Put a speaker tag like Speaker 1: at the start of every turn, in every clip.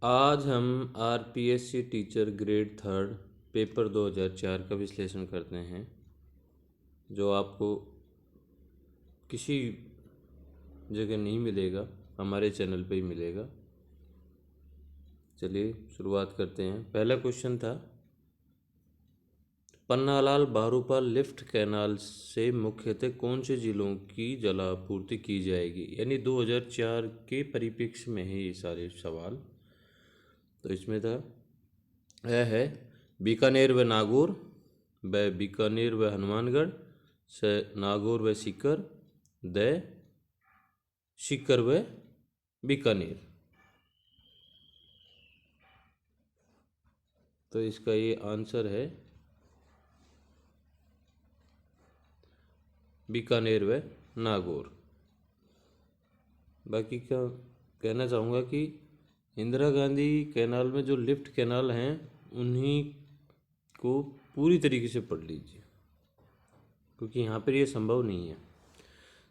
Speaker 1: आज हम RPSC teacher grade third paper 2004 का विश्लेषण करते हैं, जो आपको किसी जगह नहीं मिलेगा, हमारे चैनल पे ही मिलेगा। चलिए शुरुआत करते हैं। पहला क्वेश्चन था, पन्नालाल बारूपाल लिफ्ट कैनाल से मुख्यतः कौन से जिलों की जलापूर्ति की जाएगी। यानी 2004 के परिप्रेक्ष्य में है ये सारे सवाल। तो इसमें था, यह है बीकानेर व नागौर, ब बीकानेर व हनुमानगढ़, स नागौर व सीकर, द सीकर व बीकानेर। तो इसका ये आंसर है बीकानेर व नागौर। बाकी क्या कहना चाहूँगा कि इंदिरा गांधी कैनाल में जो लिफ्ट कैनाल हैं उन्हीं को पूरी तरीके से पढ़ लीजिए, क्योंकि यहाँ पर ये संभव नहीं है।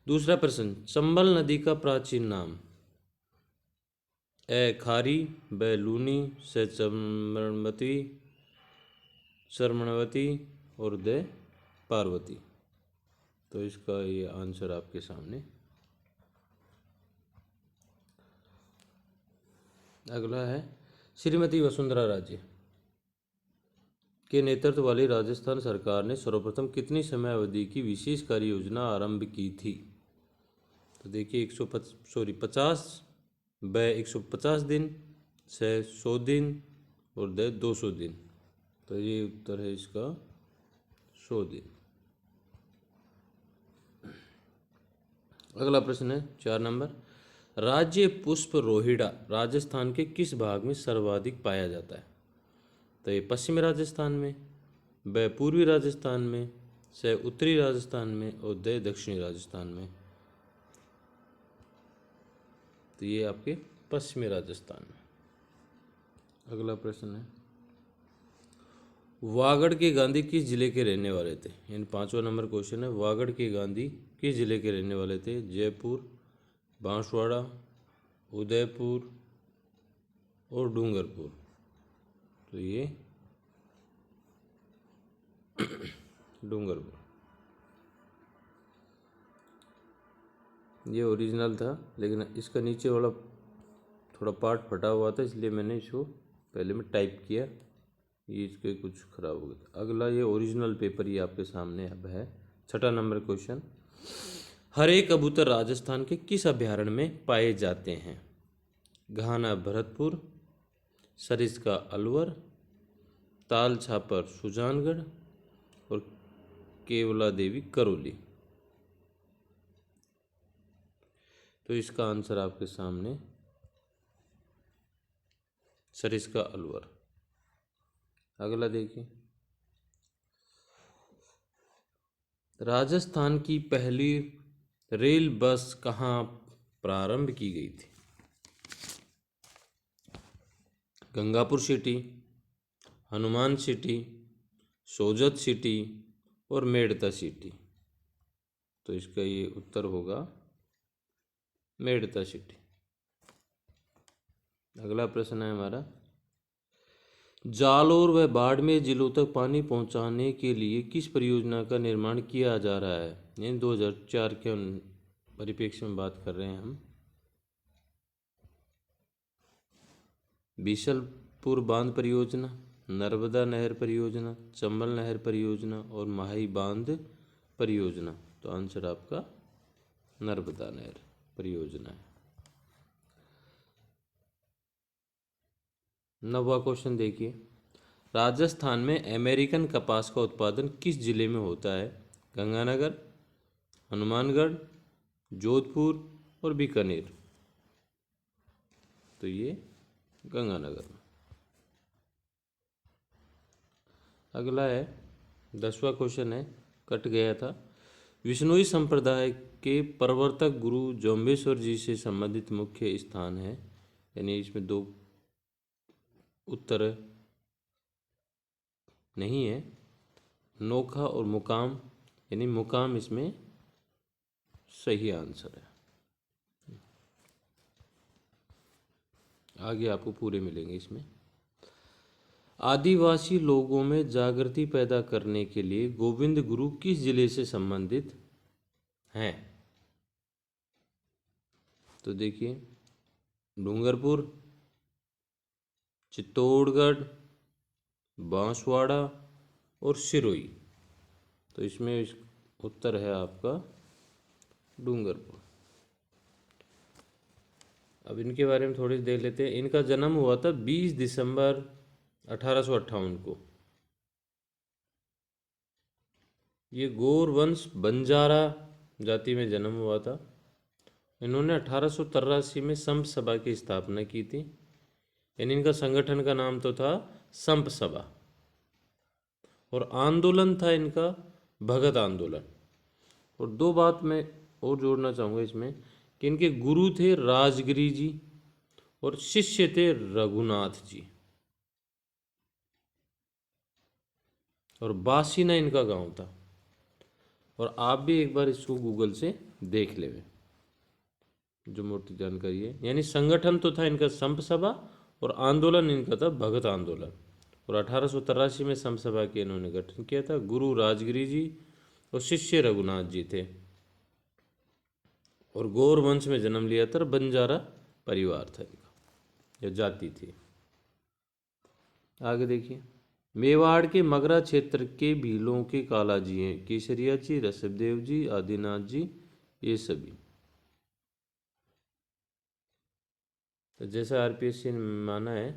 Speaker 1: दूसरा प्रश्न, चंबल नदी का प्राचीन नाम। ए खारी, ब लूनी, से चर्मणवती, शर्मणवती और द पार्वती। तो इसका ये आंसर आपके सामने। अगला है, श्रीमती वसुंधरा राजे के नेतृत्व वाली राजस्थान सरकार ने सर्वप्रथम कितनी समय अवधि की विशेष कार्य योजना आरंभ की थी। तो देखिए 50, ब 150 दिन, से 100 दिन और द 200 दिन। तो ये उत्तर है इसका 100 दिन। अगला प्रश्न है 4 नंबर, राज्य पुष्प रोहिड़ा राजस्थान के किस भाग में सर्वाधिक पाया जाता है। तो ये पश्चिमी राजस्थान में, ब पूर्वी राजस्थान में, से उत्तरी राजस्थान में और द दक्षिणी राजस्थान में। तो ये आपके पश्चिमी राजस्थान में। अगला प्रश्न है, वागड़ के गांधी किस जिले के रहने वाले थे। इन 5वां नंबर क्वेश्चन है, वागड़ के गांधी किस जिले के रहने वाले थे। जयपुर, बांसवाड़ा, उदयपुर और डूंगरपुर। तो ये डूंगरपुर। ये ओरिजिनल था, लेकिन इसका नीचे वाला थोड़ा पार्ट फटा हुआ था, इसलिए मैंने इसको पहले में टाइप किया, ये इसके कुछ खराब हो गया। अगला ये ओरिजिनल पेपर ये आपके सामने अब है। 6वां नंबर क्वेश्चन, हरे कबूतर राजस्थान के किस अभ्यारण्य में पाए जाते हैं। घाना भरतपुर, सरिस्का अलवर, ताल छापर सुजानगढ़ और केवला देवी करौली। तो इसका आंसर आपके सामने सरिस्का अलवर। अगला देखिए, राजस्थान की पहली रेल बस कहाँ प्रारंभ की गई थी। Gangapur city, Hanuman city, Sojat city और मेड़ता सिटी। तो इसका ये उत्तर होगा मेड़ता सिटी। अगला प्रश्न है हमारा, जालौर व बाड़मेर जिलों तक पानी पहुंचाने के लिए किस परियोजना का निर्माण किया जा रहा है। यानी 2004 के परिप्रेक्ष्य में बात कर रहे हैं हम। बीसलपुर बांध परियोजना, नर्मदा नहर परियोजना, चंबल नहर परियोजना और माही बांध परियोजना। तो आंसर आपका नर्मदा नहर परियोजना है। 9वां क्वेश्चन देखिए, राजस्थान में अमेरिकन कपास का उत्पादन किस जिले में होता है। गंगानगर, हनुमानगढ़, जोधपुर और बीकानेर। तो ये गंगानगर में। अगला है 10वां क्वेश्चन है, कट गया था, विष्णुई संप्रदाय के प्रवर्तक गुरु जम्बेश्वर जी से संबंधित मुख्य स्थान है। यानी इसमें 2 उत्तर नहीं है, नोखा और मुकाम, यानी मुकाम इसमें सही आंसर है। आगे आपको पूरे मिलेंगे इसमें। आदिवासी लोगों में जागृति पैदा करने के लिए गोविंद गुरु किस जिले से संबंधित हैं? तो देखिए, डूंगरपुर, चित्तौड़गढ़, बांसवाड़ा और सिरोही। तो इसमें उत्तर है आपका डूंगरपुर। अब इनके बारे में थोड़ी देख लेते हैं। इनका जन्म हुआ था 20 दिसंबर 1858 को। ये गौर वंश बंजारा जाति में जन्म हुआ था। इन्होंने 1883 में संप सभा की स्थापना की थी। यानी इनका संगठन का नाम तो था संप सभा, और आंदोलन था इनका भगत आंदोलन। और दो बात मैं और जोड़ना चाहूँगा इसमें कि इनके गुरु थे राजगिरी जी और शिष्य थे रघुनाथ जी, और बासीना इनका गांव था। और आप भी एक बार इसको गूगल से देख लेवे, जो मोटी जानकारी है। यानी संगठन तो था इनका संप सभा और आंदोलन इनका था भगत आंदोलन। और 1883 में संप सभा के इन्होंने गठन किया था। गुरु राजगिरी जी और शिष्य रघुनाथ जी थे, और गौर वंश में जन्म लिया था। बंजारा परिवार था इनका, या जाति थी। आगे देखिए, मेवाड़ के मगरा क्षेत्र के भीलों के कालाजी हैं केसरिया जी, ऋषभदेव जी, आदिनाथ जी, ये सभी। तो जैसा आरपीएससी ने माना है,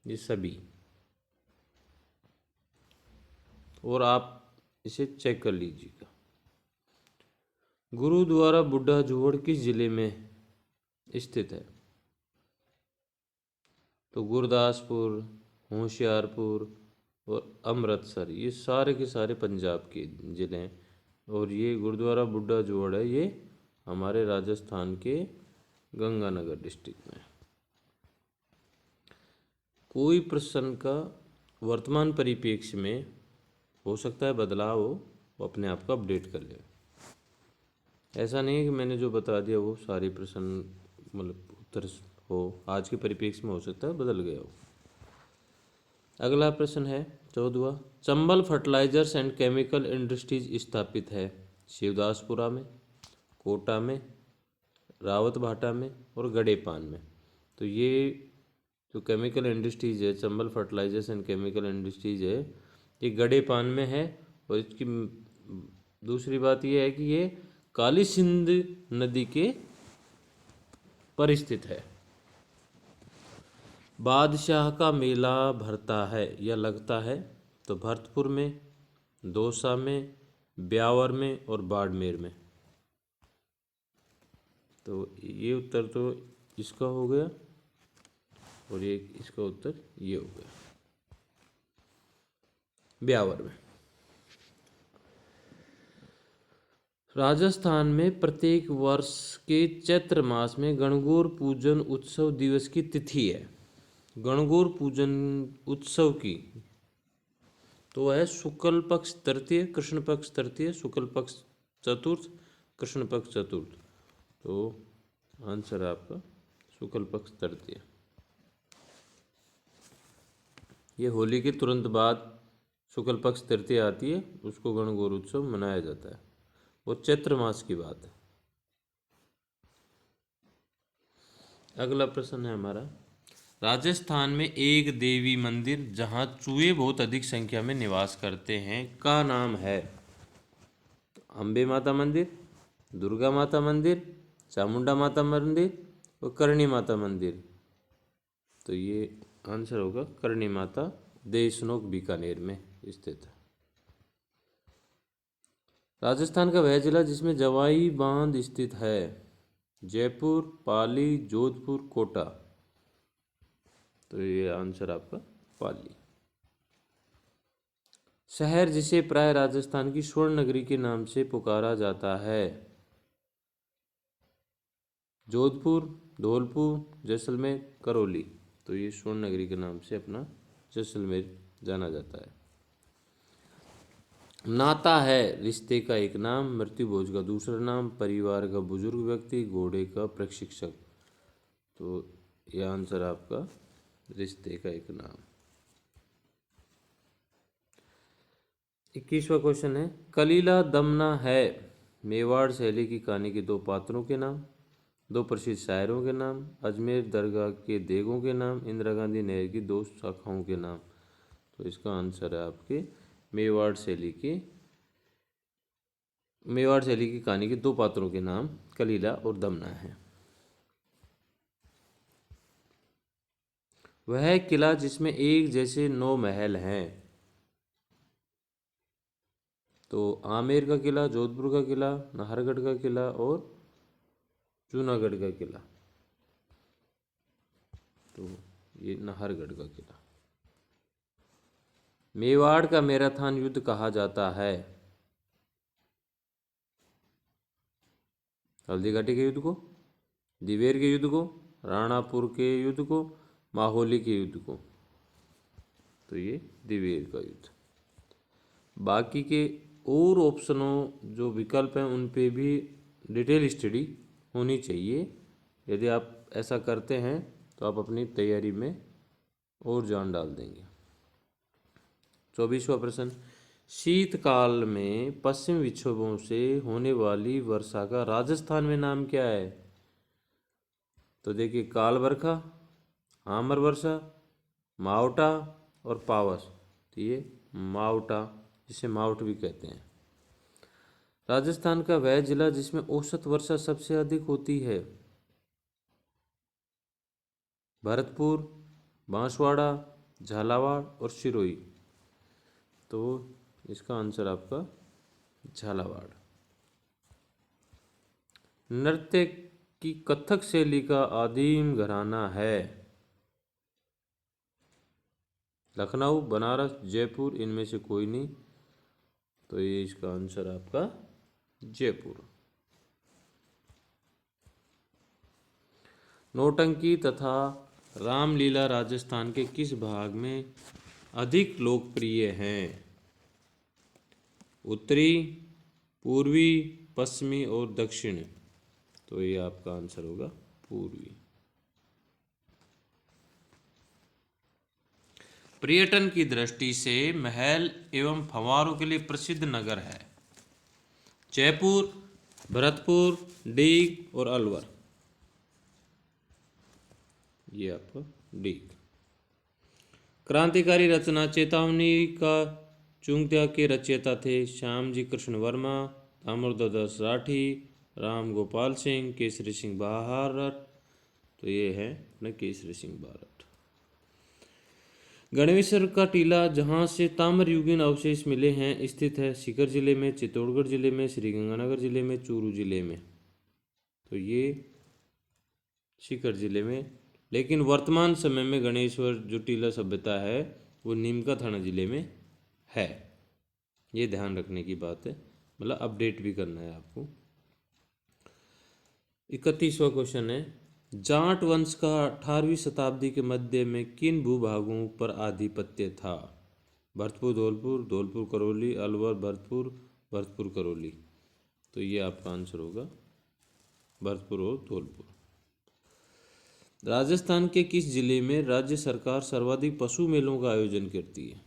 Speaker 1: ये सभी। और आप इसे चेक कर लीजिएगा। गुरुद्वारा बुढ़ा जोड़ किस जिले में स्थित है? तो गुरदासपुर, होशियारपुर और अमृतसर, ये सारे के सारे पंजाब के ज़िले हैं। और ये गुरुद्वारा बुढ़ा जोड़ है, ये हमारे राजस्थान के गंगानगर डिस्ट्रिक्ट में। कोई प्रश्न का वर्तमान परिप्रेक्ष्य में हो सकता है बदलाव हो, वो अपने आप को अपडेट कर ले। ऐसा नहीं है कि मैंने जो बता दिया वो सारे प्रश्न मतलब उत्तर हो, आज के परिप्रेक्ष्य में हो सकता है बदल गया हो। अगला प्रश्न है 14वां। Chambal fertilisers and chemical industries स्थापित है शिवदासपुरा में, कोटा में, रावतभाटा में और गड़ेपान में। तो ये जो केमिकल इंडस्ट्रीज है, Chambal fertilisers and chemical industries है, ये गड़ेपान में है। और इसकी दूसरी बात ये है कि ये काली सिंध नदी के पर स्थित है। बादशाह का मेला भरता है या लगता है? तो भरतपुर में, दौसा में, ब्यावर में और बाड़मेर में। तो ये उत्तर तो इसका हो गया, और ये इसका उत्तर ये हो गया, ब्यावर में। राजस्थान में प्रत्येक वर्ष के चैत्र मास में गणगौर पूजन उत्सव दिवस की तिथि है। गणगौर पूजन उत्सव की तो है शुक्ल पक्ष तृतीय, कृष्ण पक्ष तृतीय, शुक्ल पक्ष चतुर्थ, कृष्ण पक्ष चतुर्थ। तो आंसर है आपका शुक्ल पक्ष तृतीय। ये होली के तुरंत बाद शुक्ल पक्ष तृतीय आती है, उसको गणगौर उत्सव मनाया जाता है। वो चैत्र मास की बात है। अगला प्रश्न है हमारा, राजस्थान में एक देवी मंदिर जहां चूहे बहुत अधिक संख्या में निवास करते हैं का नाम है? अम्बे माता मंदिर, दुर्गा माता मंदिर, चामुंडा माता मंदिर और करणी माता मंदिर। तो ये आंसर होगा करणी माता, देशनोक बीकानेर में स्थित है। राजस्थान का वह जिला जिसमें जवाई बांध स्थित है? जयपुर, पाली, जोधपुर, कोटा। तो ये आंसर आपका पाली। शहर जिसे प्राय राजस्थान की स्वर्ण नगरी के नाम से पुकारा जाता है? जोधपुर, धौलपुर, जैसलमेर, करौली। तो ये स्वर्ण नगरी के नाम से अपना जैसलमेर जाना जाता है। नाता है रिश्ते का एक नाम, मृत्यु भोज का दूसरा नाम, परिवार का बुजुर्ग व्यक्ति, घोड़े का प्रशिक्षक। तो यह आंसर आपका रिश्ते का एक नाम। 21वां क्वेश्चन है, कलीला दमना है मेवाड़ शैली की कहानी के दो पात्रों के नाम, दो प्रसिद्ध शायरों के नाम, अजमेर दरगाह के देगों के नाम, इंदिरा गांधी नहर की दो शाखाओं के नाम। तो इसका आंसर है आपके मेवाड़ शैली की कहानी के दो पात्रों के नाम कलीला और दमना है। वह किला जिसमें एक जैसे 9 महल हैं। तो आमेर का किला, जोधपुर का किला, नाहरगढ़ का किला और जूनागढ़ का किला। तो ये नाहरगढ़ का किला। मेवाड़ का मैराथन युद्ध कहा जाता है। हल्दी घाटी के युद्ध को, दिवेर के युद्ध को, राणापुर के युद्ध को, माहौली के युद्ध को। तो ये दिवेर का युद्ध। बाकी के और ऑप्शनों जो विकल्प हैं उन पे भी डिटेल स्टडी होनी चाहिए। यदि आप ऐसा करते हैं तो आप अपनी तैयारी में और जान डाल देंगे। 24वां प्रश्न, शीतकाल में पश्चिम विक्षोभों से होने वाली वर्षा का राजस्थान में नाम क्या है? तो देखिए, काल बरखा, आमर वर्षा, मावटा और पावस। तो ये मावटा, जिसे मावट भी कहते हैं। राजस्थान का वह जिला जिसमें औसत वर्षा सबसे अधिक होती है? भरतपुर, बांसवाड़ा, झालावाड़ और सिरोही। तो इसका आंसर आपका झालावाड़। नृत्य की कथक शैली का आदिम घराना है? लखनऊ, बनारस, जयपुर, इनमें से कोई नहीं। तो ये इसका आंसर आपका जयपुर। नौटंकी तथा रामलीला राजस्थान के किस भाग में अधिक लोकप्रिय हैं? उत्तरी, पूर्वी, पश्चिमी और दक्षिण। तो ये आपका आंसर होगा पूर्वी। पर्यटन की दृष्टि से महल एवं फव्वारों के लिए प्रसिद्ध नगर है? जयपुर, भरतपुर, डीग और अलवर। ये आपका डीग। क्रांतिकारी रचना चेतावनी का चुंगत्या के रचयिता थे? श्यामजी कृष्ण वर्मा, दामोदरदास राठी, राम गोपाल सिंह, केसरी सिंह भारत। तो ये है अपने केसरी सिंह भारत। गणेश्वर का टीला जहाँ से ताम्रयुगीन अवशेष मिले हैं स्थित है? सीकर जिले में, चित्तौड़गढ़ जिले में, श्रीगंगानगर जिले में, चूरू जिले में। तो ये सीकर जिले में। लेकिन वर्तमान समय में गणेश्वर जो टीला सभ्यता है वो नीमका थाना जिले में है। ये ध्यान रखने की बात है, मतलब अपडेट भी करना है आपको। 31वां क्वेश्चन है, जाट वंश का 18वीं शताब्दी के मध्य में किन भूभागों पर आधिपत्य था? भरतपुर, धौलपुर, धौलपुर करौली, अलवर, भरतपुर, भरतपुर करौली। तो ये आपका आंसर होगा भरतपुर और धौलपुर। राजस्थान के किस जिले में राज्य सरकार सर्वाधिक पशु मेलों का आयोजन करती है?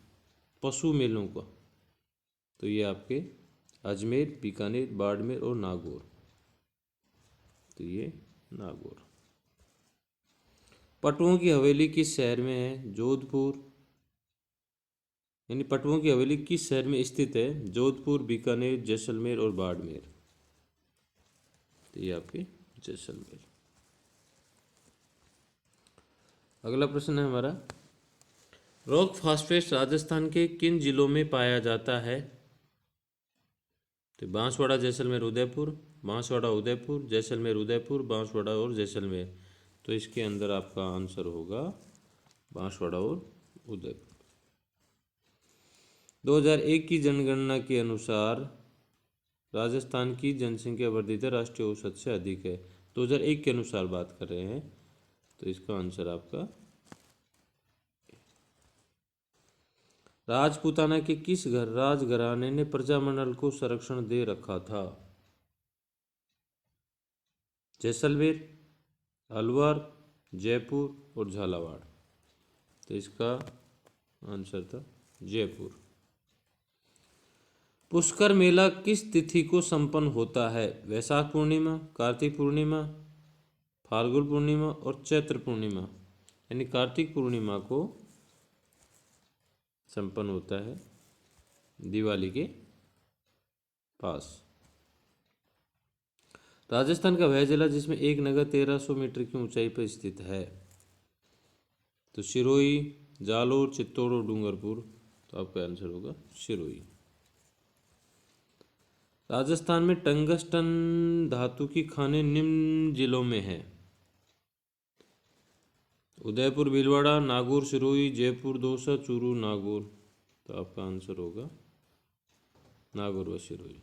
Speaker 1: पशु मेलों का। तो ये आपके अजमेर, बीकानेर, बाड़मेर और नागौर। तो ये नागौर। पटुओं की हवेली किस शहर में है? जोधपुर। यानी पटुओं की हवेली किस शहर में स्थित है? जोधपुर, बीकानेर, जैसलमेर और बाड़मेर। तो ये आपके जैसलमेर। अगला प्रश्न है हमारा, रॉक फास्फेट राजस्थान के किन जिलों में पाया जाता है? तो बांसवाड़ा, जैसलमेर, उदयपुर, बांसवाड़ा, उदयपुर, जैसलमेर, उदयपुर, बांसवाड़ा और जैसलमेर। तो इसके अंदर आपका आंसर होगा बांसवाड़ा और उदयपुर। 2001 की जनगणना के अनुसार राजस्थान की जनसंख्या वर्धित राष्ट्रीय औसत से अधिक है। 2001 के अनुसार बात कर रहे हैं। तो इसका आंसर आपका राजपूताना के किस राजघराने ने प्रजामंडल को संरक्षण दे रखा था? जैसलमेर, अलवर, जयपुर और झालावाड़। तो इसका आंसर था जयपुर। पुष्कर मेला किस तिथि को संपन्न होता है? वैशाख पूर्णिमा, कार्तिक पूर्णिमा, फाल्गुन पूर्णिमा और चैत्र पूर्णिमा। यानी कार्तिक पूर्णिमा को संपन्न होता है दिवाली के पास। राजस्थान का वह जिला जिसमें एक नगर 1300 मीटर की ऊंचाई पर स्थित है? तो सिरोही, जालोर, चित्तौड़ और डूंगरपुर। तो आपका आंसर होगा सिरोही। राजस्थान में टंगस्टन धातु की खानें निम्न जिलों में हैं? उदयपुर, भीलवाड़ा, नागौर, सिरोही, जयपुर, दौसा, चूरू, नागौर। तो आपका आंसर होगा नागौर व सिरोही।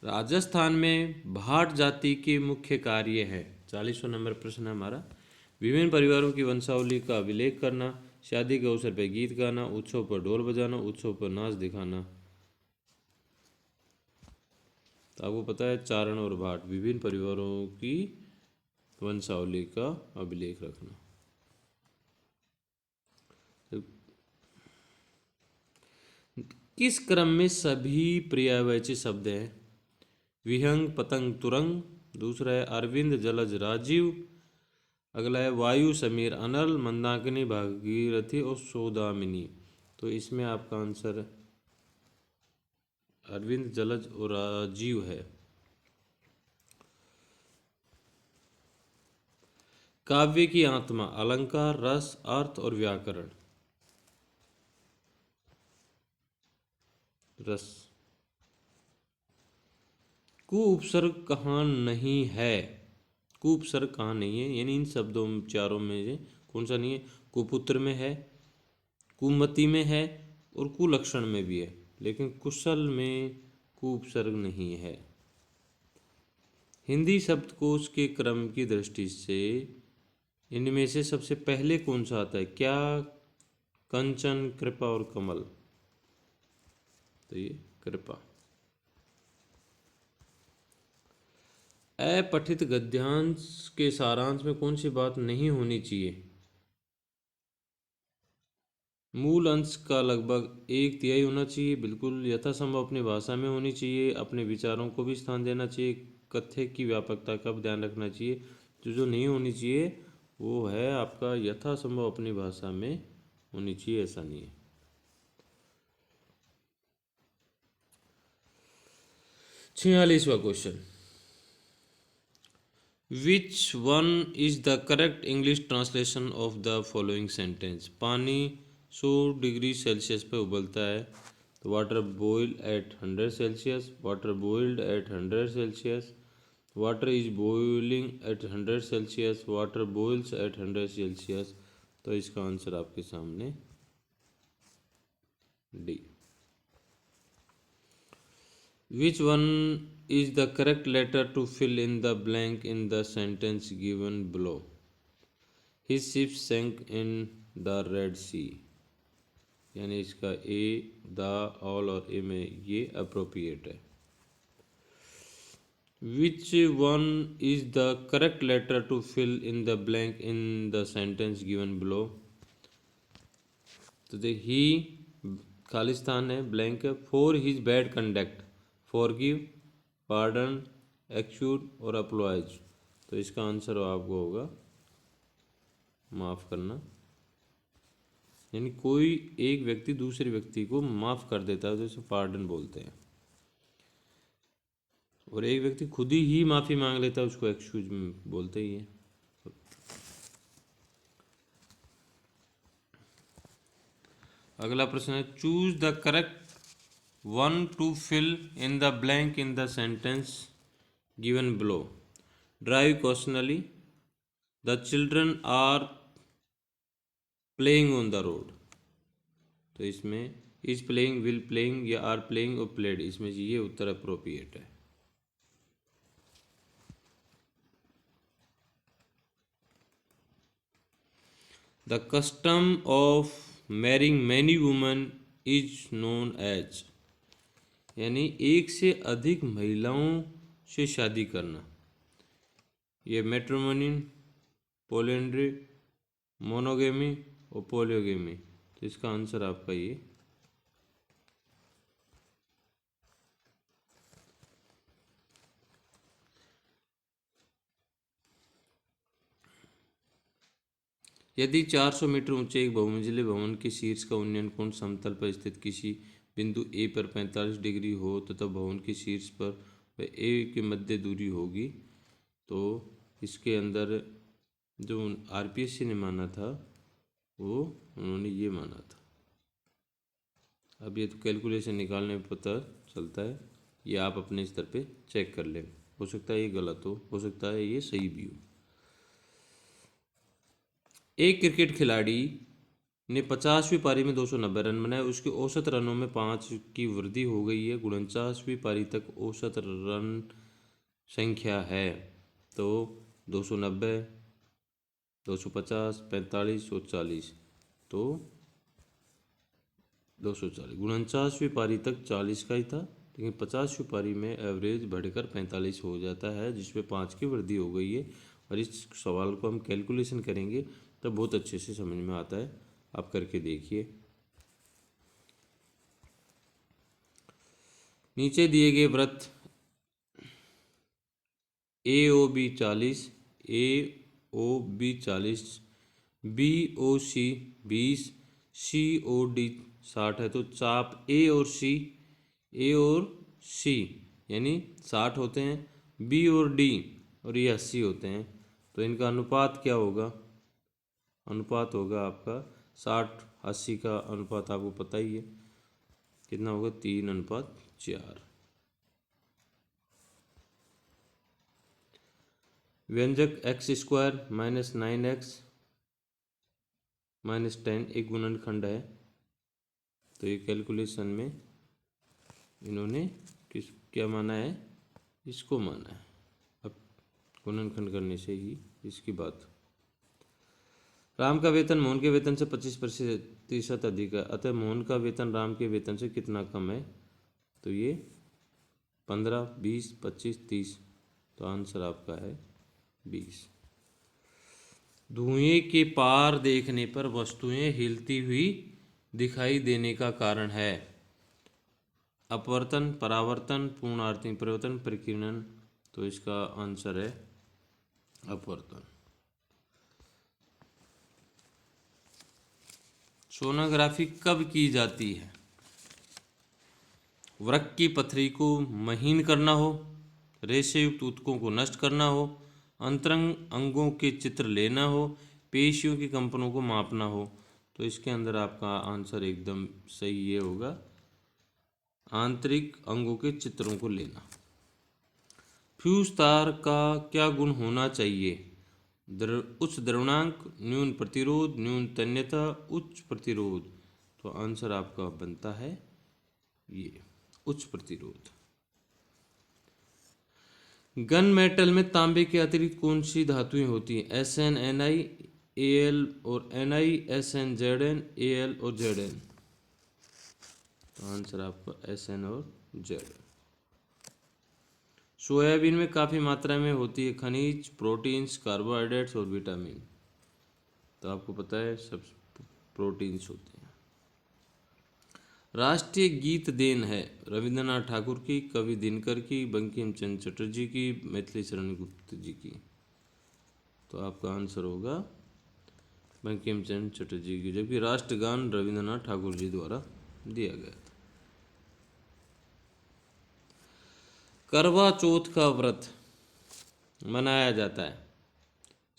Speaker 1: राजस्थान में भाट जाति के मुख्य कार्य है? 40वां नंबर प्रश्न है हमारा। विभिन्न परिवारों की वंशावली का अभिलेख करना, शादी के अवसर पर गीत गाना, उत्सव पर ढोल बजाना, उत्सव पर नाच दिखाना। तो आपको पता है चारण और भाट, विभिन्न परिवारों की वंशावली का अभिलेख रखना। किस क्रम में सभी पर्यायवाची शब्द हैं? विहंग, पतंग, तुरंग। दूसरा है अरविंद, जलज, राजीव। अगला है वायु, समीर, अनल, मंदाकिनी, भागीरथी और सौदामिनी। तो इसमें आपका आंसर अरविंद, जलज और राजीव है। काव्य की आत्मा? अलंकार, रस, अर्थ और व्याकरण। रस। कु उपसर्ग कहाँ नहीं है? कु उपसर्ग कहाँ नहीं है? यानी इन शब्दों चारों में से कौन सा नहीं है? कुपुत्र में है, कुमति में है और कुलक्षण में भी है, लेकिन कुशल में कु उपसर्ग नहीं है। हिंदी शब्दकोश के क्रम की दृष्टि से इनमें से सबसे पहले कौन सा आता है? क्या, कंचन, कृपा और कमल। तो ये कृपा। अपठित गद्यांश के सारांश में कौन सी बात नहीं होनी चाहिए? मूल अंश का लगभग 1/3 होना चाहिए, बिल्कुल यथासंभव अपनी भाषा में होनी चाहिए, अपने विचारों को भी स्थान देना चाहिए, कथ्य की व्यापकता का भी ध्यान रखना चाहिए। जो नहीं होनी चाहिए वो है आपका यथासंभव अपनी भाषा में होनी चाहिए, ऐसा नहीं है। 46वां question. Which one is the correct English translation of the following sentence? पानी 100 डिग्री सेल्सियस पर उबलता है। तो water boil at 100 Celsius, water boiled at 100 Celsius, water is boiling at 100 Celsius, water boils at 100 Celsius. तो इसका answer आपके सामने D. Which one is the correct letter to fill in the blank in the sentence given below? His ship sank in the Red Sea. यानी इसका ए, the, all और ए में ये appropriate है। Which one is the correct letter to fill in the blank in the sentence given below? तो देख ही खालिस्तान है, blank है। For his bad conduct, forgive, pardon, excuse और अप्लॉयज। तो इसका आंसर आपको होगा माफ़ करना। यानी कोई एक व्यक्ति दूसरे व्यक्ति को माफ़ कर देता है तो इसे पार्डन बोलते हैं, और एक व्यक्ति खुद ही माफ़ी मांग लेता है उसको एक्सक्यूज बोलते ही है। अगला प्रश्न है choose the correct one to fill in the blank in the sentence given below. Drive cautiously, the children are playing on the road. तो इसमें इज प्लेइंग, विल प्लेइंग या आर प्लेइंग और प्लेड, इसमें ये उत्तर अप्रोप्रिएट है। The custom of marrying many women is known as. यानी एक से अधिक महिलाओं से शादी करना। ये मैट्रिमोनी, पॉलिएंड्री, मोनोगेमी और पॉलीगेमी। तो इसका आंसर आपका ये यदि 400 मीटर ऊंचे एक बहुमंजिले भवन के शीर्ष का उन्नयन कोण समतल पर स्थित किसी बिंदु ए पर 45 डिग्री हो तथा भवन के शीर्ष पर व ए की मध्य दूरी होगी, तो इसके अंदर जो आरपीएससी ने माना था वो उन्होंने ये माना था। अब ये तो कैलकुलेशन निकालने में पता चलता है, ये आप अपने स्तर पे चेक कर लें। हो सकता है ये गलत हो सकता है ये सही भी हो। एक क्रिकेट खिलाड़ी ने 50वीं पारी में 290 रन बनाए, उसके औसत रनों में 5 की वृद्धि हो गई है। 49वीं पारी तक औसत रन संख्या है तो 290, 250, 45 और 40, तो 240। 49वीं पारी तक 40 का ही था, लेकिन 50वीं पारी में एवरेज बढ़कर 45 हो जाता है, जिसमें 5 की वृद्धि हो गई है। और इस सवाल को हम कैलकुलेशन करेंगे तब बहुत अच्छे से समझ में आता है। आप करके देखिए। नीचे दिए गए वृत्त AOB 40, AOB 40, BOC 20, COD 60 है, तो चाप A और C यानी 60 होते हैं, B और D और ये 80 होते हैं। तो इनका अनुपात क्या होगा? अनुपात होगा आपका 60-80 का अनुपात आपको पता ही है कितना होगा, 3:4। व्यंजक x² - 9x - 10 एक गुणनखंड है। तो ये कैलकुलेशन में इन्होंने क्या माना है? इसको माना है। अब गुणनखंड करने से ही इसकी बात। राम का वेतन मोहन के वेतन से 25% अधिक है, अतः मोहन का वेतन राम के वेतन से कितना कम है? तो ये 15, 20, 25, 30। तो आंसर आपका है 20। धुएं के पार देखने पर वस्तुएं हिलती हुई दिखाई देने का कारण है अपवर्तन, परावर्तन, पूर्णावर्ती परिवर्तन, प्रकीर्णन। तो इसका आंसर है अपवर्तन। सोनोग्राफी कब की जाती है? वृक्क की पथरी को महीन करना हो, रेशेयुक्त ऊतकों को नष्ट करना हो, अंतरंग अंगों के चित्र लेना हो, पेशियों के कंपनों को मापना हो। तो इसके अंदर आपका आंसर एकदम सही ये होगा, आंतरिक अंगों के चित्रों को लेना। फ्यूज तार का क्या गुण होना चाहिए? उच्च द्रव्यंक, न्यून प्रतिरोध, न्यून तन्यता, उच्च प्रतिरोध। तो आंसर आपका बनता है ये उच्च प्रतिरोध। गन मेटल में तांबे के अतिरिक्त कौन सी धातुएं होती हैं? Sn, Ni, Al और Ni, Sn, Zn, Al और Zn। तो आंसर आपका Sn और Zn। सोयाबीन में काफ़ी मात्रा में होती है खनिज, प्रोटीन्स, कार्बोहाइड्रेट्स और विटामिन। तो आपको पता है सब प्रोटीन्स होते हैं। राष्ट्रीय गीत देन है रविंद्रनाथ ठाकुर की, कवि दिनकर की, बंकिम चंद्र चटर्जी की, मैथिली शरण गुप्त जी की। तो आपका आंसर होगा बंकिम चंद्र चटर्जी की, जबकि राष्ट्रगान रविंद्रनाथ ठाकुर जी द्वारा दिया गया था। करवा चौथ का व्रत मनाया जाता है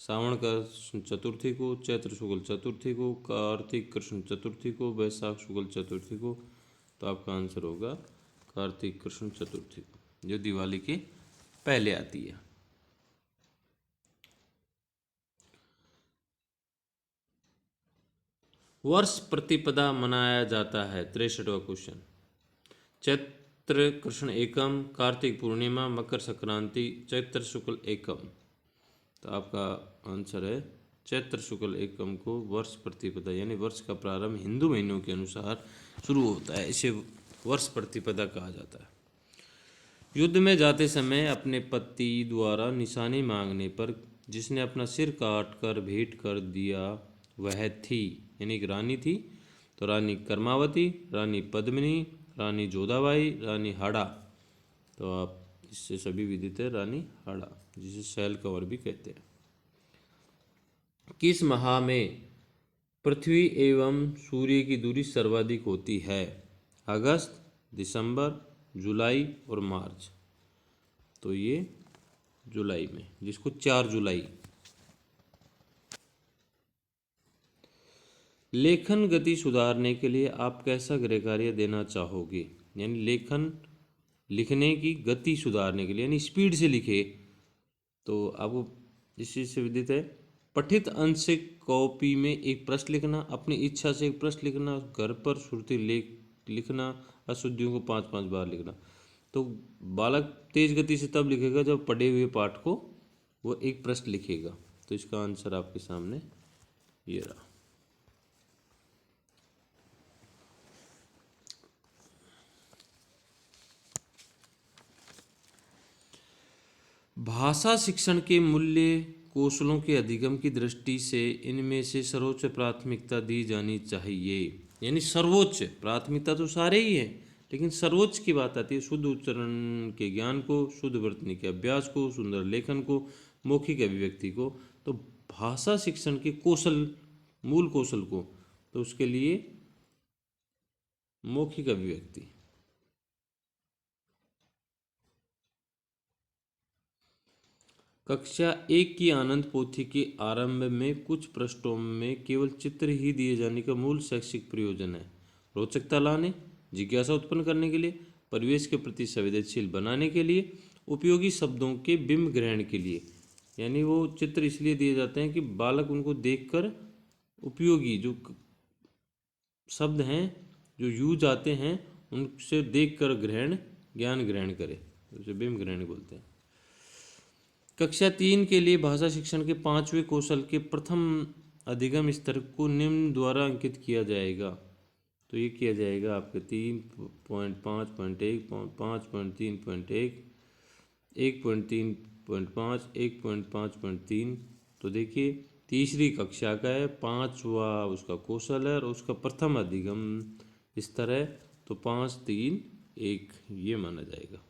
Speaker 1: श्रावण कृष्ण चतुर्थी को, चैत्र शुक्ल चतुर्थी को, कार्तिक कृष्ण चतुर्थी को, वैशाख शुक्ल चतुर्थी को। तो आपका आंसर होगा कार्तिक कृष्ण चतुर्थी को, जो दिवाली के पहले आती है। वर्ष प्रतिपदा मनाया जाता है 63वां क्वेश्चन। चैत्र कृष्ण एकम, कार्तिक पूर्णिमा, मकर संक्रांति, चैत्र शुक्ल एकम। तो आपका आंसर है चैत्र शुक्ल एकम को वर्ष प्रतिपदा यानी वर्ष का प्रारंभ हिंदू महीनों के अनुसार शुरू होता है, इसे वर्ष प्रतिपदा कहा जाता है। युद्ध में जाते समय अपने पति द्वारा निशानी मांगने पर जिसने अपना सिर काट कर भेंट कर दिया वह थी, यानी एक रानी थी। तो रानी कर्मावती, रानी पद्मिनी, रानी जोधाबाई, रानी हाड़ा। तो आप इससे सभी विदित है रानी हाड़ा, जिसे शैल कंवर भी कहते हैं। किस माह में पृथ्वी एवं सूर्य की दूरी सर्वाधिक होती है? अगस्त, दिसंबर, जुलाई और मार्च। तो ये जुलाई में, जिसको 4 जुलाई। लेखन गति सुधारने के लिए आप कैसा गृह कार्य देना चाहोगे? यानी लेखन, लिखने की गति सुधारने के लिए, यानी स्पीड से लिखे। तो आपको इस चीज से विदित है, पठित अंश से कॉपी में एक प्रश्न लिखना, अपनी इच्छा से एक प्रश्न लिखना, घर पर श्रुति लेख लिखना, अशुद्धियों को 5-5 बार लिखना। तो बालक तेज गति से तब लिखेगा जब पढ़े हुए पाठ को वो एक प्रश्न लिखेगा। तो इसका आंसर आपके सामने ये रहा। भाषा शिक्षण के मूल्य कौशलों के अधिगम की दृष्टि से इनमें से सर्वोच्च प्राथमिकता दी जानी चाहिए। यानी सर्वोच्च प्राथमिकता तो सारे ही है, लेकिन सर्वोच्च की बात आती है शुद्ध उच्चारण के ज्ञान को, शुद्ध वर्तनी के अभ्यास को, सुंदर लेखन को, मौखिक अभिव्यक्ति को। तो भाषा शिक्षण के कौशल, मूल कौशल को, तो उसके लिए मौखिक अभिव्यक्ति। कक्षा 1 की आनंद पोथी के आरंभ में कुछ पृष्ठों में केवल चित्र ही दिए जाने का मूल शैक्षिक प्रयोजन है रोचकता लाने, जिज्ञासा उत्पन्न करने के लिए, परिवेश के प्रति संवेदनशील बनाने के लिए, उपयोगी शब्दों के बिंब ग्रहण के लिए। यानी वो चित्र इसलिए दिए जाते हैं कि बालक उनको देखकर उपयोगी जो शब्द हैं, जो यूज आते हैं, उनसे देखकर ज्ञान ग्रहण करे, उसे बिंब ग्रहण बोलते हैं। कक्षा 3 के लिए भाषा शिक्षण के 5वें कौशल के प्रथम अधिगम स्तर को निम्न द्वारा अंकित किया जाएगा। तो ये किया जाएगा आपके 3.5.1, 5.3.1, 1.3.5, 1.5.3। तो देखिए तीसरी कक्षा का है, 5वां उसका कौशल है और उसका प्रथम अधिगम स्तर है। तो 5.3.1 ये माना जाएगा।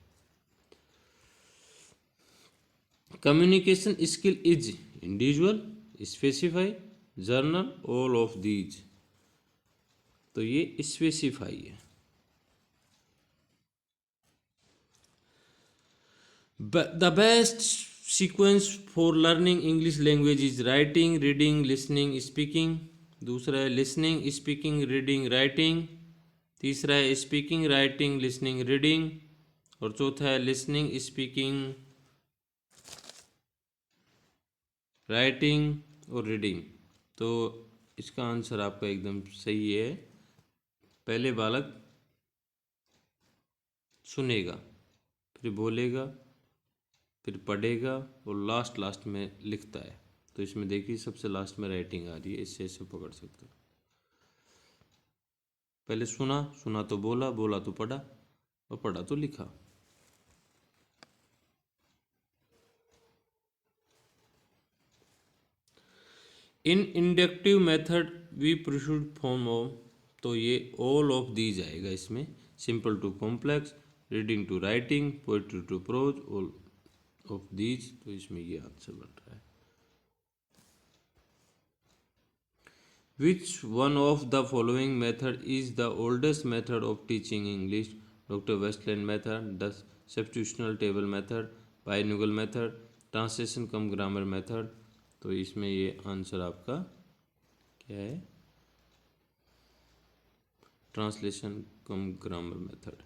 Speaker 1: Communication skill is individual, specify, journal, all of these. तो ये स्पेसिफाई है। The best sequence for learning English language is writing, reading, listening, speaking. दूसरा है लिसनिंग, स्पीकिंग, रीडिंग, राइटिंग। तीसरा है स्पीकिंग, राइटिंग, लिसनिंग, रीडिंग। और चौथा है लिसनिंग, स्पीकिंग, राइटिंग और रीडिंग। तो इसका आंसर आपका एकदम सही है। पहले बालक सुनेगा, फिर बोलेगा, फिर पढ़ेगा और लास्ट में लिखता है। तो इसमें देखिए सबसे लास्ट में राइटिंग आ रही है, इससे ऐसे पकड़ सकते हो। पहले सुना, सुना तो बोला, बोला तो पढ़ा और पढ़ा तो लिखा। In inductive method we proceed form of. तो ये ऑल ऑफ दी जाएगा इसमें, simple to complex, reading to writing, poetry to prose, all of these. तो इसमें ये आंसर बन रहा है। Which one of the following method is the oldest method of teaching English? Doctor Westland method, the substitutional table method, bilingual method, translation cum grammar method. तो इसमें ये answer आपका क्या है? Translation cum grammar method.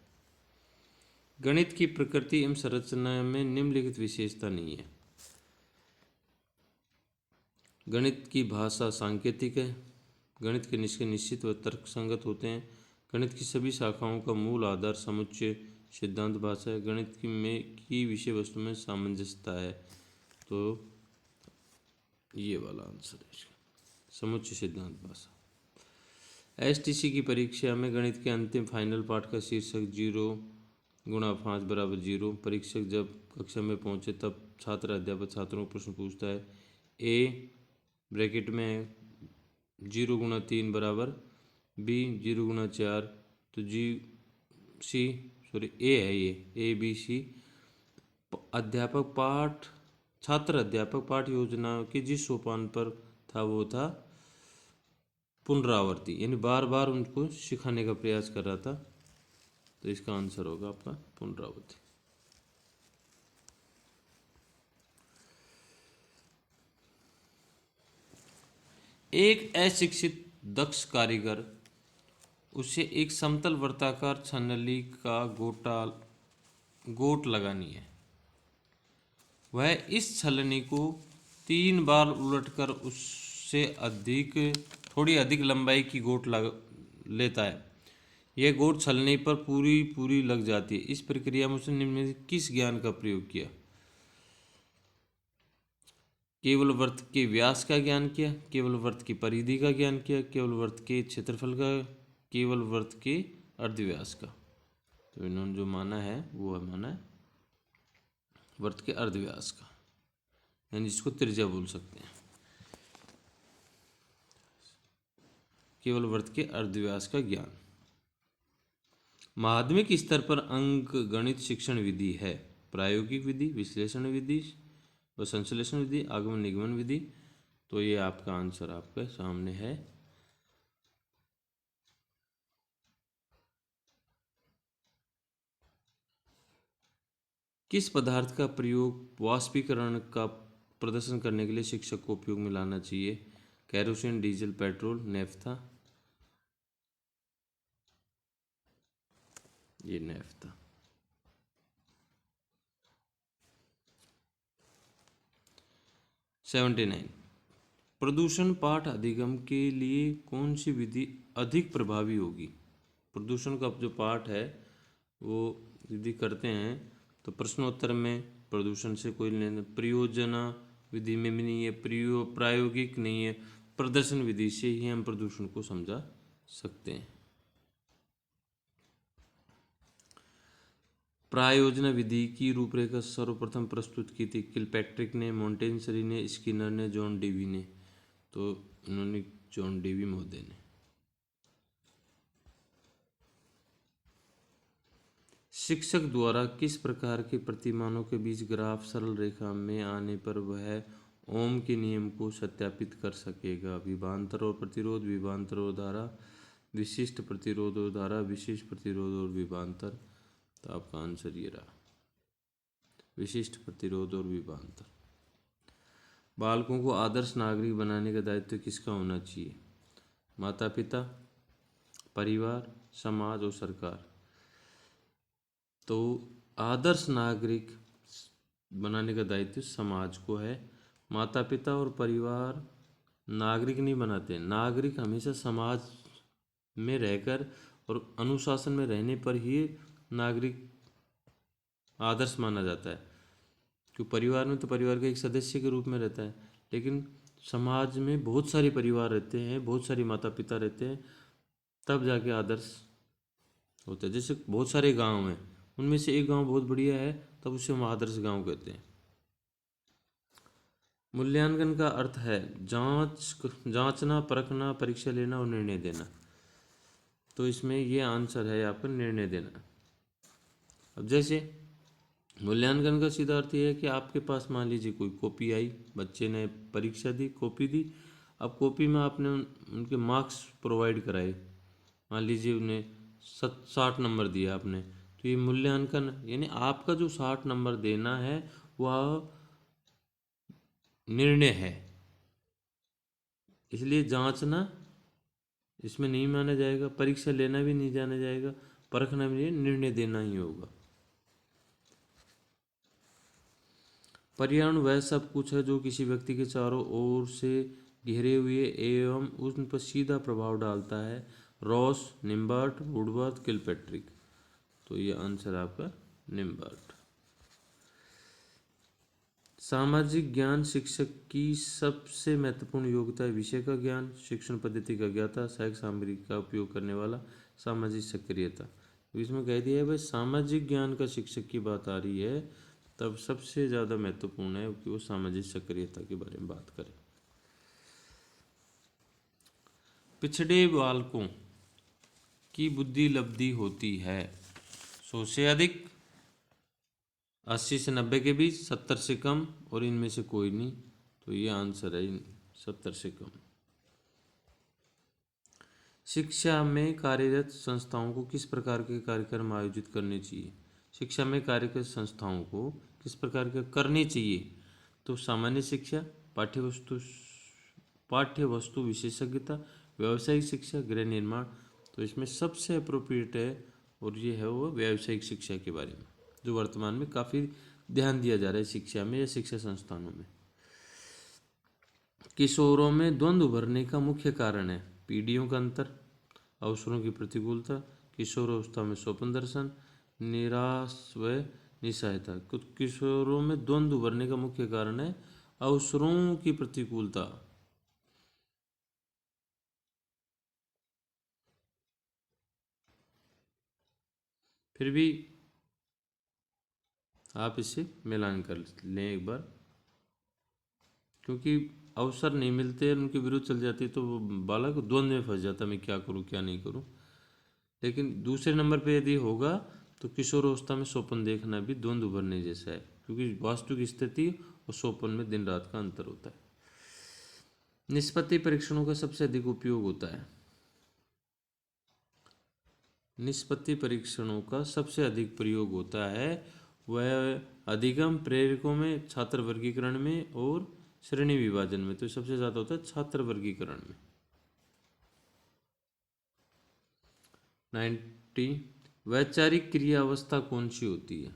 Speaker 1: गणित की प्रकृति एवं संरचना में निम्नलिखित विशेषता नहीं है। गणित की भाषा सांकेतिक है। गणित के निष्कर्ष निश्चित व तर्कसंगत होते हैं। गणित की सभी शाखाओं का मूल आधार समुच्चय सिद्धांत भाषा है। गणित की विषय वस्तु में सामंजस्यता है। तो ये वाला आंसर है इसका, समुच्चय सिद्धांत भाषा। एसटीसी की परीक्षा में गणित के अंतिम फाइनल पाठ का शीर्षक 0 × 5 = 0। परीक्षक जब कक्षा में पहुंचे तब छात्र अध्यापक छात्रों को प्रश्न पूछता है। ए ब्रैकेट में 0 × 3 = बी 0 × 4, तो ए है ये ABC। छात्र अध्यापक पाठ योजना के जिस सोपान पर था वो था पुनरावृत्ति, यानी बार बार उनको सिखाने का प्रयास कर रहा था। तो इसका आंसर होगा आपका पुनरावृत्ति। एक अशिक्षित दक्ष कारीगर उसे एक समतल वृत्ताकार छन्नी का गोट लगानी है। वह इस छलनी को 3 बार उलटकर उससे थोड़ी अधिक लंबाई की गोट लेता है। यह गोट छलनी पर पूरी लग जाती है। इस प्रक्रिया में उसने निम्न में से किस ज्ञान का प्रयोग किया? केवल वृत्त के व्यास का ज्ञान किया, केवल वृत्त की परिधि का ज्ञान किया, केवल वृत्त के क्षेत्रफल का, केवल वृत्त के अर्धव्यास का। तो इन्होंने जो माना है वो माना है वृत्त के अर्धव्यास का, यानी जिसको त्रिज्या बोल सकते हैं। केवल वृत्त के अर्धव्यास का ज्ञान। माध्यमिक स्तर पर अंक गणित शिक्षण विधि है प्रायोगिक विधि, विश्लेषण विधि व संश्लेषण विधि, आगमन निगमन विधि। तो ये आपका आंसर आपके सामने है। किस पदार्थ का प्रयोग वाष्पीकरण का प्रदर्शन करने के लिए शिक्षक को उपयोग में लाना चाहिए? Kerosene, diesel, petrol, naphtha. ये नेफ्था। सेवेंटी 79। प्रदूषण पाठ अधिगम के लिए कौन सी विधि अधिक प्रभावी होगी? प्रदूषण का जो पाठ है वो यदि करते हैं तो प्रश्नोत्तर में प्रदूषण से कोई लेना, प्रयोजना विधि में भी नहीं है, प्रायोगिक नहीं है, प्रदर्शन विधि से ही हम प्रदूषण को समझा सकते हैं। प्रायोजना विधि की रूपरेखा सर्वप्रथम प्रस्तुत की थी किलपैट्रिक ने, मोंटेसरी ने, स्किनर ने, जॉन डेवी ने। तो इन्होंने जॉन डेवी महोदय ने। शिक्षक द्वारा किस प्रकार के प्रतिमानों के बीच ग्राफ सरल रेखा में आने पर वह ओम के नियम को सत्यापित कर सकेगा? विभवांतर और प्रतिरोध, विभवांतर और धारा, विशिष्ट प्रतिरोध और धारा, विशिष्ट प्रतिरोध और विभवांतर। तो आपका आंसर ये रहा, विशिष्ट प्रतिरोध और विभवांतर। बालकों को आदर्श नागरिक बनाने का दायित्व किसका होना चाहिए? माता पिता, परिवार, समाज और सरकार। तो आदर्श नागरिक बनाने का दायित्व समाज को है। माता पिता और परिवार नागरिक नहीं बनाते। नागरिक हमेशा समाज में रहकर और अनुशासन में रहने पर ही नागरिक आदर्श माना जाता है। क्योंकि परिवार में तो परिवार के एक सदस्य के रूप में रहता है, लेकिन समाज में बहुत सारे परिवार रहते हैं, बहुत सारे माता पिता रहते हैं, तब जाके आदर्श होता है। जैसे बहुत सारे गांव हैं, उनमें से एक गांव बहुत बढ़िया है, तब उसे हम आदर्श गांव कहते हैं। मूल्यांकन का अर्थ है जांचना, परखना, परीक्षा लेना और निर्णय देना। तो इसमें ये आंसर है आपका निर्णय देना। अब जैसे मूल्यांकन का सीधा अर्थ ये है कि आपके पास मान लीजिए कोई कॉपी आई, बच्चे ने परीक्षा दी, कॉपी दी। अब कॉपी में आपने उनके मार्क्स प्रोवाइड कराए, मान लीजिए उन्हें 60 नंबर दिया आपने, तो ये मूल्यांकन, यानी आपका जो 60 नंबर देना है वह निर्णय है। इसलिए जांचना इसमें नहीं माना जाएगा, परीक्षा लेना भी नहीं जाना जाएगा, परखना भी नहीं, निर्णय देना ही होगा। पर्यावरण वह सब कुछ है जो किसी व्यक्ति के चारों ओर से घेरे हुए एवं उन पर सीधा प्रभाव डालता है। Ross, Nimbert, Woodworth, Kilpatrick. तो ये आंसर आपका निम्बर्ट। सामाजिक ज्ञान शिक्षक की सबसे महत्वपूर्ण योग्यता है विषय का ज्ञान, शिक्षण पद्धति का ज्ञाता, सहायक सामग्री का उपयोग करने वाला, सामाजिक सक्रियता। तो इसमें कह दिया है भाई सामाजिक ज्ञान का शिक्षक की बात आ रही है तब सबसे ज़्यादा महत्वपूर्ण है कि वो सामाजिक सक्रियता के बारे में बात करें। पिछड़े बालकों की बुद्धि लब्धि होती है 100 से अधिक, 80 से 90 के बीच, 70 से कम और इनमें से कोई नहीं। तो ये आंसर है 70 से कम। शिक्षा में कार्यरत संस्थाओं को किस प्रकार के कार्यक्रम आयोजित करने चाहिए? शिक्षा में कार्यरत संस्थाओं को किस प्रकार के करने चाहिए? तो सामान्य शिक्षा, पाठ्य वस्तु विशेषज्ञता, व्यावसायिक शिक्षा, गृह निर्माण। तो इसमें सबसे अप्रोप्रिएट है और ये है वो व्यावसायिक शिक्षा के बारे में, जो वर्तमान में काफ़ी ध्यान दिया जा रहा है शिक्षा में या शिक्षा संस्थानों में। किशोरों में द्वंद्व उभरने का मुख्य कारण है पीढ़ियों का अंतर, अवसरों की प्रतिकूलता, किशोरावस्था में स्वप्न दर्शन, निराश व निस्सहायता। कुछ किशोरों में द्वंद्व उभरने का मुख्य कारण है अवसरों की प्रतिकूलता। फिर भी आप इसे मिलान कर लें एक बार, क्योंकि अवसर नहीं मिलते उनके विरुद्ध चल जाती तो वो बालक द्वंद्व में फंस जाता, मैं क्या करूँ क्या नहीं करूँ। लेकिन दूसरे नंबर पे यदि होगा तो किशोरावस्था में स्वप्न देखना भी द्वंद्व उभरने जैसा है, क्योंकि वास्तविक स्थिति और स्वप्न में दिन रात का अंतर होता है। निष्पत्ति परीक्षणों का सबसे अधिक उपयोग होता है। निष्पत्ति परीक्षणों का सबसे अधिक प्रयोग होता है वह अधिगम प्रेरकों में, छात्र वर्गीकरण में और श्रेणी विभाजन में। तो सबसे ज़्यादा होता है छात्र वर्गीकरण में। 90 वैचारिक क्रिया अवस्था कौन सी होती है?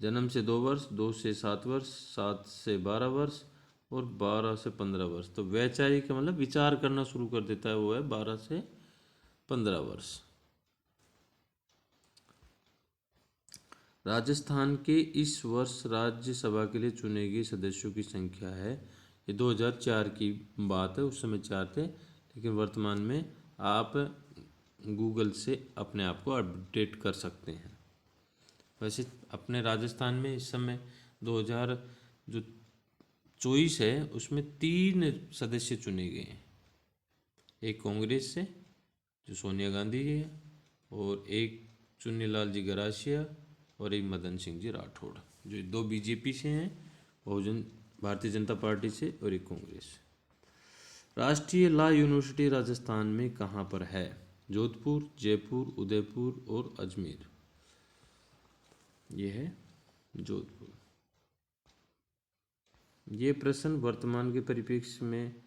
Speaker 1: जन्म से 2 वर्ष, 2 से 7 वर्ष, 7 से 12 वर्ष और 12 से 15 वर्ष। तो वैचारिक का मतलब विचार करना शुरू कर देता है, वो है 12 से 15 वर्ष। राजस्थान के इस वर्ष राज्यसभा के लिए चुने गए सदस्यों की संख्या है, ये 2004 की बात है, उस समय 4 थे, लेकिन वर्तमान में आप गूगल से अपने आप को अपडेट कर सकते हैं। वैसे अपने राजस्थान में इस समय 2024 है उसमें 3 सदस्य चुने गए हैं। एक कांग्रेस से जो सोनिया गांधी जी है, और एक चुन्नीलाल जी गरासिया और एक मदन सिंह जी राठौड़, जो 2 बीजेपी से हैं, बहुजन भारतीय जनता पार्टी से, और एक कांग्रेस से। राष्ट्रीय लॉ यूनिवर्सिटी राजस्थान में कहाँ पर है? जोधपुर, जयपुर, उदयपुर और अजमेर। ये है जोधपुर। ये प्रश्न वर्तमान के परिप्रेक्ष्य में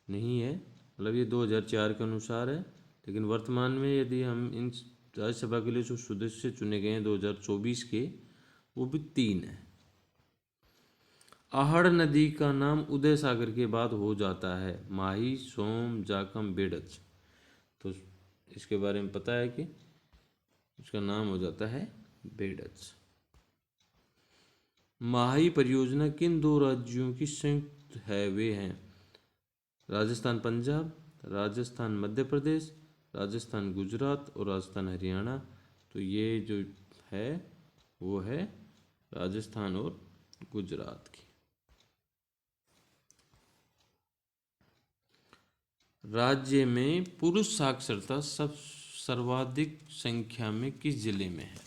Speaker 1: नहीं है, मतलब ये 2004 के अनुसार है, लेकिन वर्तमान में यदि हम इन राज्यसभा के लिए जो सदस्य चुने गए हैं 2024 के, वो भी 3 है। आहड़ नदी का नाम उदय सागर के बाद हो जाता है, माही, सोम, जाखम, बेड़च। तो इसके बारे में पता है कि उसका नाम हो जाता है बेड़च। माही परियोजना किन 2 राज्यों की संयुक्त है? वे हैं राजस्थान पंजाब, राजस्थान मध्य प्रदेश, राजस्थान गुजरात और राजस्थान हरियाणा। तो ये जो है वो है राजस्थान और गुजरात की। राज्य में पुरुष साक्षरता सर्वाधिक संख्या में किस जिले में है?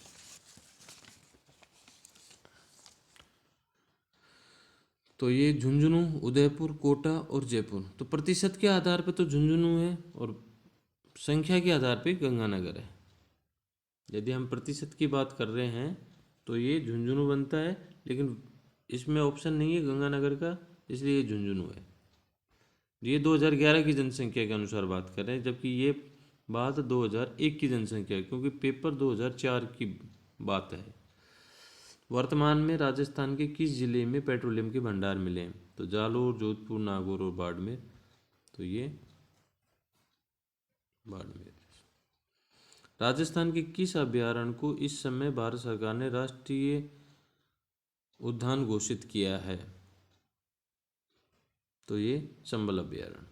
Speaker 1: तो ये झुंझुनू, उदयपुर, कोटा और जयपुर। तो प्रतिशत के आधार पे तो झुंझुनू है और संख्या के आधार पे गंगानगर है। यदि हम प्रतिशत की बात कर रहे हैं तो ये झुंझुनू बनता है, लेकिन इसमें ऑप्शन नहीं है गंगानगर का, इसलिए ये झुंझुनू है। ये 2011 की जनसंख्या के अनुसार बात कर रहे हैं, जबकि ये बात 2001 की जनसंख्या है, क्योंकि पेपर 2004 की बात है। वर्तमान में राजस्थान के किस जिले में पेट्रोलियम के भंडार मिले हैं? तो जालोर, जोधपुर, नागौर और बाड़मेर। तो ये बाड़मेर। राजस्थान के किस अभयारण्य को इस समय भारत सरकार ने राष्ट्रीय उद्यान घोषित किया है? तो ये चंबल अभ्यारण्य।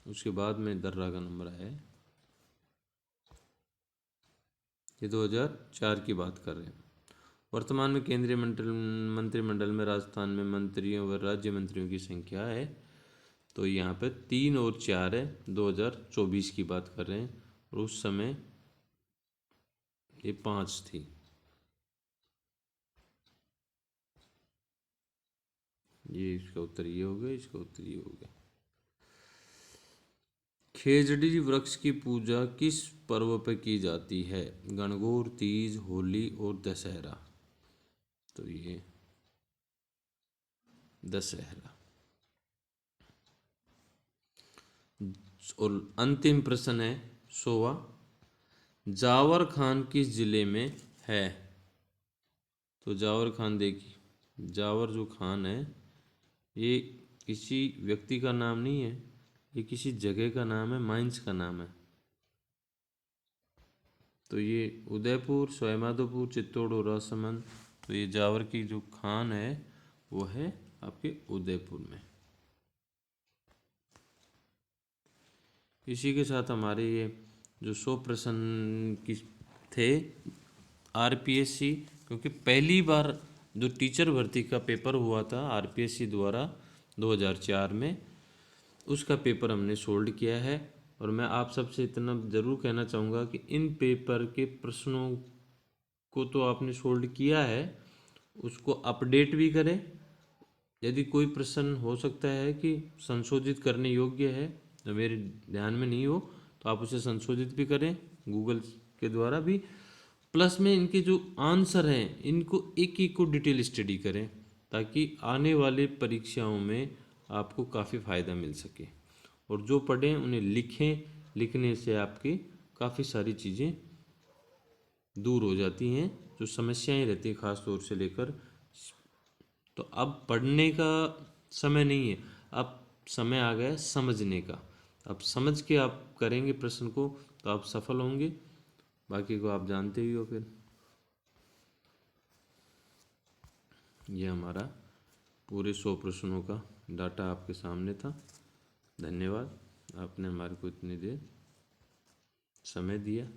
Speaker 1: उसके बाद में दर्रा का नंबर है, ये 2004 की बात कर रहे हैं। वर्तमान में केंद्रीय मंत्रिमंडल में राजस्थान में मंत्रियों व राज्य मंत्रियों की संख्या है, तो यहाँ पे 3 और 4 है। 2024 की बात कर रहे हैं और उस समय ये 5 थी। ये इसका उत्तर ये हो गया, इसका उत्तर ये हो गया। खेजड़ी वृक्ष की पूजा किस पर्व पर की जाती है? गणगौर, तीज, होली और दशहरा। तो ये दशहरा। और अंतिम प्रश्न है 100वां, जावर खान किस जिले में है? तो जावर खान देखिए, जावर जो खान है ये किसी व्यक्ति का नाम नहीं है, ये किसी जगह का नाम है, माइंस का नाम है। तो ये उदयपुर, सवाईमाधोपुर, चित्तौड़ और राजसमंद। तो ये जावर की जो खान है वो है आपके उदयपुर में। इसी के साथ हमारे ये जो 100 प्रश्न की थे आरपीएससी, क्योंकि पहली बार जो टीचर भर्ती का पेपर हुआ था आरपीएससी द्वारा 2004 में, उसका पेपर हमने सोल्व किया है। और मैं आप सबसे इतना ज़रूर कहना चाहूँगा कि इन पेपर के प्रश्नों को तो आपने सोल्व किया है, उसको अपडेट भी करें। यदि कोई प्रश्न हो सकता है कि संशोधित करने योग्य है, जो मेरे ध्यान में नहीं हो, तो आप उसे संशोधित भी करें गूगल के द्वारा भी। प्लस में इनके जो आंसर हैं इनको एक एक को डिटेल स्टडी करें, ताकि आने वाले परीक्षाओं में आपको काफ़ी फ़ायदा मिल सके। और जो पढ़ें उन्हें लिखें, लिखने से आपकी काफ़ी सारी चीज़ें दूर हो जाती हैं, जो समस्याएं रहती हैं ख़ास तौर से लेकर। तो अब पढ़ने का समय नहीं है, अब समय आ गया है समझने का। अब समझ के आप करेंगे प्रश्न को तो आप सफल होंगे, बाकी को आप जानते ही हो। फिर ये हमारा पूरे 100 प्रश्नों का डाटा आपके सामने था। धन्यवाद, आपने हमारे को इतनी देर समय दिया।